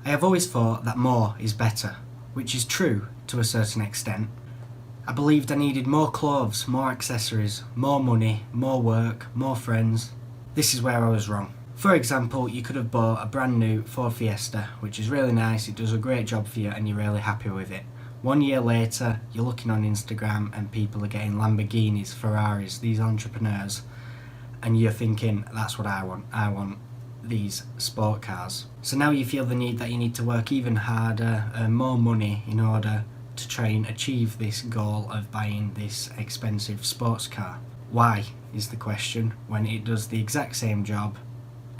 I have always thought that more is better, which is true to a certain extent. I believed I needed more clothes, more accessories, more money, more work, more friends. This is where I was wrong. For example, you could have bought a brand new Ford Fiesta, which is really nice, it does a great job for you and you're really happy with it. 1 year later, you're looking on Instagram and people are getting Lamborghinis, Ferraris, these entrepreneurs, and you're thinking, that's what I want these sport cars. So now you feel the need that you need to work even harder, earn more money in order to try and achieve this goal of buying this expensive sports car. Why is the question, when it does the exact same job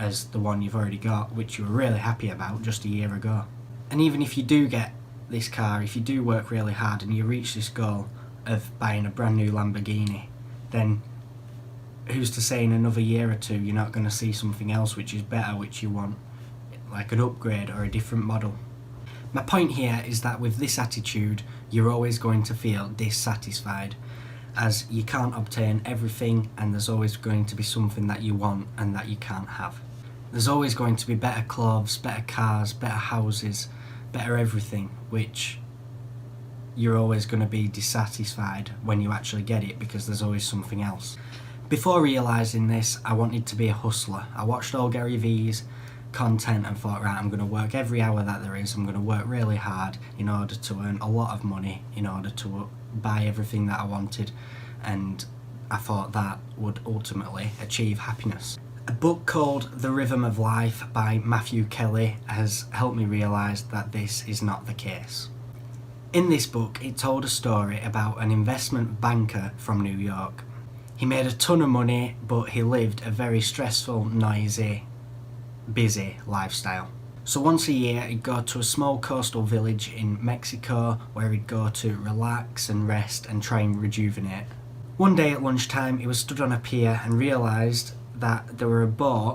as the one you've already got, which you were really happy about just a year ago. And even if you do get this car, if you do work really hard and you reach this goal of buying a brand new Lamborghini, then who's to say in another year or two you're not going to see something else which is better, which you want, like an upgrade or a different model. My point here is that with this attitude, you're always going to feel dissatisfied, as you can't obtain everything and there's always going to be something that you want and that you can't have. There's always going to be better clothes, better cars, better houses, better everything, which you're always going to be dissatisfied when you actually get it because there's always something else. Before realising this, I wanted to be a hustler. I watched all Gary V's content and thought, right, I'm going to work every hour that there is, I'm going to work really hard in order to earn a lot of money, in order to buy everything that I wanted, and I thought that would ultimately achieve happiness. A book called The Rhythm of Life by Matthew Kelly has helped me realise that this is not the case. In this book, it told a story about an investment banker from New York. He made a ton of money, but he lived a very stressful, noisy, busy lifestyle. So once a year he'd go to a small coastal village in Mexico where he'd go to relax and rest and try and rejuvenate. One day at lunchtime he was stood on a pier and realised that there were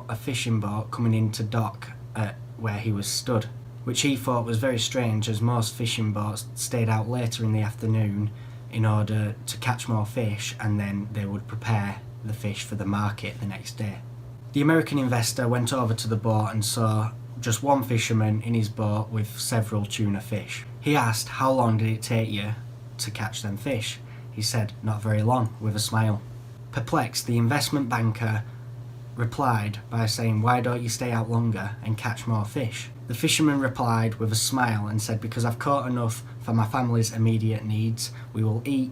a fishing boat coming into dock at where he was stood, which he thought was very strange, as most fishing boats stayed out later in the afternoon in order to catch more fish, and then they would prepare the fish for the market the next day. The American investor went over to the boat and saw just one fisherman in his boat with several tuna fish. He asked, how long did it take you to catch them fish? He said, not very long, with a smile. Perplexed, the investment banker replied by saying, why don't you stay out longer and catch more fish? The fisherman replied with a smile and said, because I've caught enough for my family's immediate needs. We will eat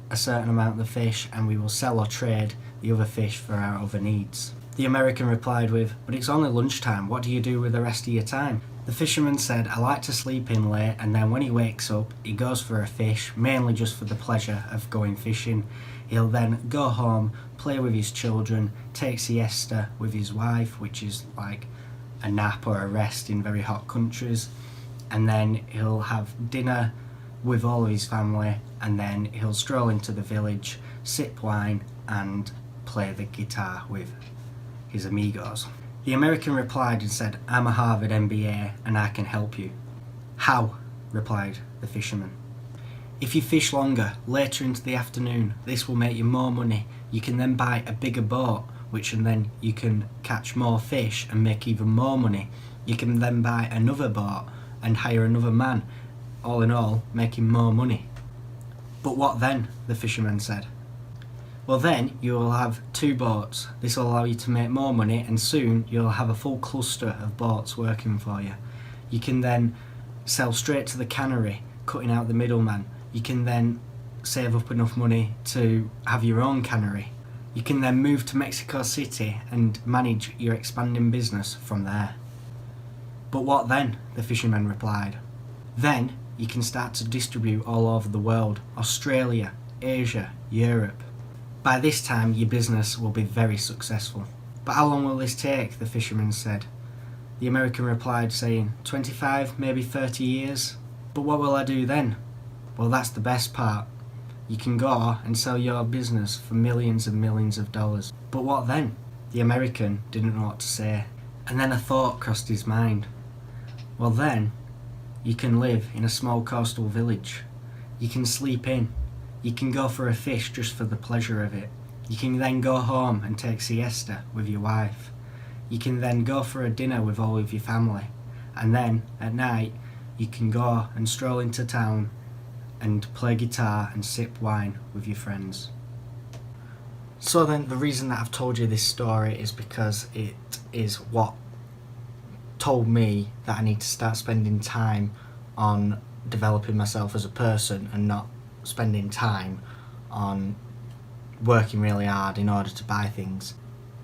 a certain amount of the fish and we will sell or trade the other fish for our other needs. The American replied with, but it's only lunchtime, what do you do with the rest of your time? The fisherman said, I like to sleep in late, and then when he wakes up, he goes for a fish, mainly just for the pleasure of going fishing. He'll then go home, play with his children, take siesta with his wife, which is like a nap or a rest in very hot countries, and then he'll have dinner with all of his family, and then he'll stroll into the village, sip wine, and play the guitar with his amigos. The American replied and said, I'm a Harvard MBA and I can help you. How? Replied the fisherman. If you fish longer, later into the afternoon, this will make you more money. You can then buy a bigger boat, which and then you can catch more fish and make even more money. You can then buy another boat and hire another man, all in all making more money. But what then? The fisherman said. Well, then you will have 2 boats. This will allow you to make more money, and soon you'll have a full cluster of boats working for you. You can then sell straight to the cannery, cutting out the middleman. You can then save up enough money to have your own cannery. You can then move to Mexico City and manage your expanding business from there. But what then? The fisherman replied. Then you can start to distribute all over the world, Australia, Asia, Europe. By this time your business will be very successful. But how long will this take? The fisherman said. The American replied saying, 25, maybe 30 years. But what will I do then? Well, that's the best part. You can go and sell your business for millions and millions of dollars. But what then? The American didn't know what to say. And then a thought crossed his mind. Well then, you can live in a small coastal village. You can sleep in. You can go for a fish just for the pleasure of it. You can then go home and take siesta with your wife. You can then go for a dinner with all of your family. and then at night you can go and stroll into town and play guitar and sip wine with your friends. So then, the reason that I've told you this story is because it is what told me that I need to start spending time on developing myself as a person and not spending time on working really hard in order to buy things.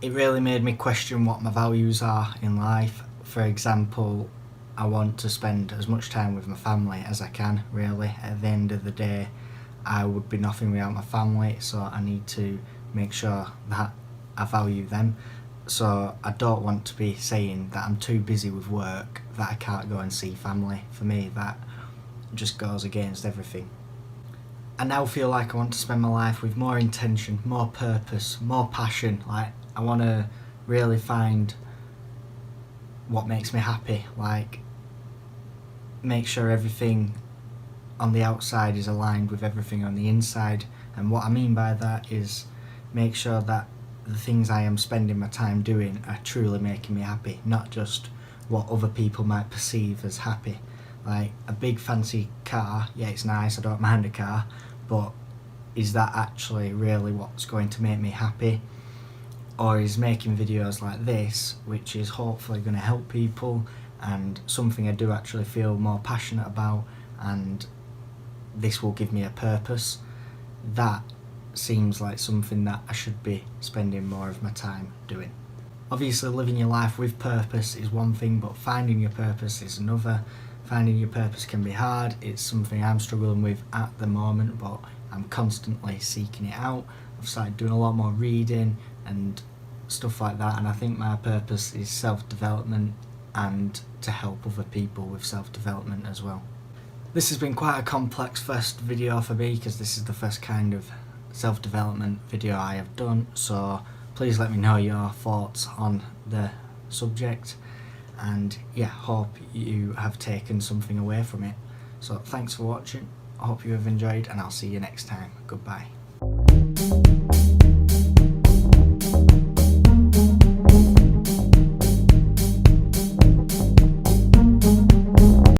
It really made me question what my values are in life. For example, I want to spend as much time with my family as I can, really. At the end of the day, I would be nothing without my family, so I need to make sure that I value them. So I don't want to be saying that I'm too busy with work that I can't go and see family. For me, that just goes against everything. I now feel like I want to spend my life with more intention, more purpose, more passion. Like, I want to really find what makes me happy, like make sure everything on the outside is aligned with everything on the inside. And what I mean by that is make sure that the things I am spending my time doing are truly making me happy, not just what other people might perceive as happy. Like a big fancy car, yeah, it's nice, I don't mind a car, but is that actually really what's going to make me happy? Or is making videos like this, which is hopefully going to help people and something I do actually feel more passionate about, and this will give me a purpose, that seems like something that I should be spending more of my time doing. Obviously, living your life with purpose is one thing, but finding your purpose is another. Finding your purpose can be hard. It's something I'm struggling with at the moment, but I'm constantly seeking it out. I've started doing a lot more reading and stuff like that, and I think my purpose is self-development and to help other people with self-development as well. This has been quite a complex first video for me because this is the first kind of self-development video I have done, so please let me know your thoughts on the subject, and yeah, hope you have taken something away from it. So thanks for watching, I hope you have enjoyed, and I'll see you next time. Goodbye.